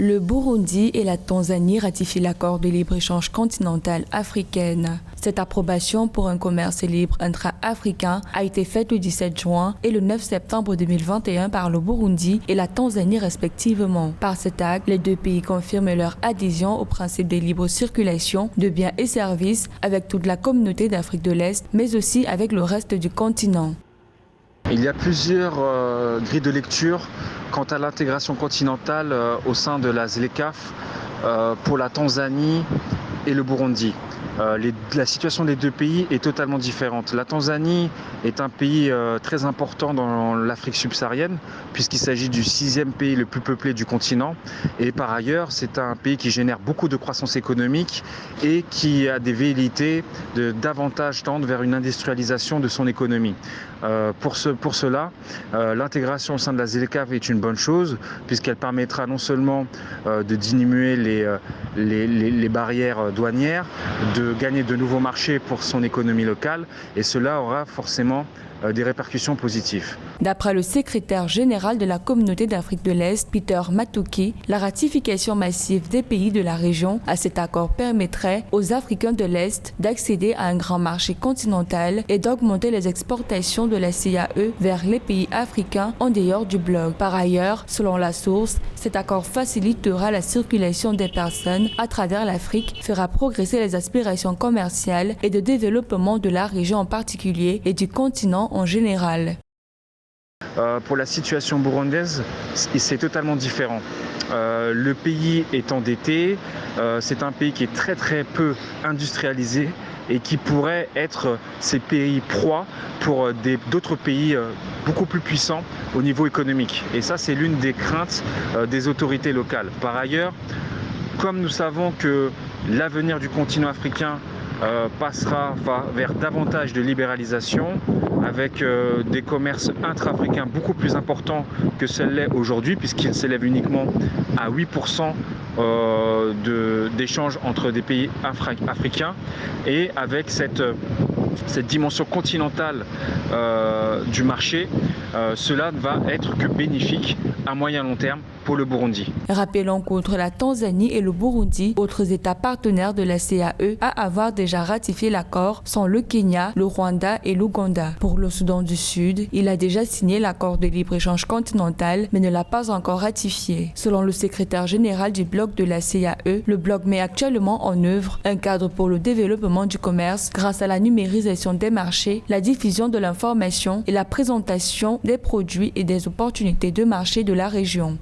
Le Burundi et la Tanzanie ratifient l'accord de libre-échange continental africain. Cette approbation pour un commerce libre intra-africain a été faite le 17 juin et le 9 septembre 2021 par le Burundi et la Tanzanie respectivement. Par cet acte, les deux pays confirment leur adhésion au principe de libre circulation de biens et services avec toute la communauté d'Afrique de l'Est, mais aussi avec le reste du continent. Il y a plusieurs grilles de lecture quant à l'intégration continentale au sein de la ZLECAf pour la Tanzanie et le Burundi. La situation des deux pays est totalement différente. La Tanzanie est un pays très important dans l'Afrique subsaharienne puisqu'il s'agit du 6e pays le plus peuplé du continent. Et par ailleurs, c'est un pays qui génère beaucoup de croissance économique et qui a des velléités de davantage tendre vers une industrialisation de son économie. Pour cela, l'intégration au sein de la ZLECAf est une bonne chose puisqu'elle permettra non seulement de diminuer les barrières douanières, de gagner de nouveaux marchés pour son économie locale et cela aura forcément des répercussions positives. D'après le secrétaire général de la communauté d'Afrique de l'Est, Peter Matuki, la ratification massive des pays de la région à cet accord permettrait aux Africains de l'Est d'accéder à un grand marché continental et d'augmenter les exportations de la CAE vers les pays africains en dehors du bloc. Par ailleurs, selon la source, cet accord facilitera la circulation des personnes à travers l'Afrique, fera progresser les aspirations commerciales et de développement de la région en particulier et du continent en général. Pour la situation burundaise, c'est totalement différent. Le pays est endetté, c'est un pays qui est très peu industrialisé et qui pourrait être ces pays proies pour d'autres pays beaucoup plus puissants au niveau économique. Et ça, c'est l'une des craintes des autorités locales. Par ailleurs, comme nous savons que l'avenir du continent africain passera vers davantage de libéralisation avec des commerces intra-africains beaucoup plus importants que celle-là aujourd'hui puisqu'ils s'élèvent uniquement à 8% d'échanges entre des pays africains et avec cette dimension continentale du marché, cela ne va être que bénéfique à moyen long terme pour le Burundi. Rappelons qu'outre la Tanzanie et le Burundi, autres États partenaires de la CAE à avoir déjà ratifié l'accord sont le Kenya, le Rwanda et l'Ouganda. Pour le Soudan du Sud, il a déjà signé l'accord de libre-échange continental mais ne l'a pas encore ratifié. Selon le secrétaire général du bloc de la CAE, le bloc met actuellement en œuvre un cadre pour le développement du commerce grâce à la numérisation des marchés, la diffusion de l'information et la présentation des produits et des opportunités de marché de la région.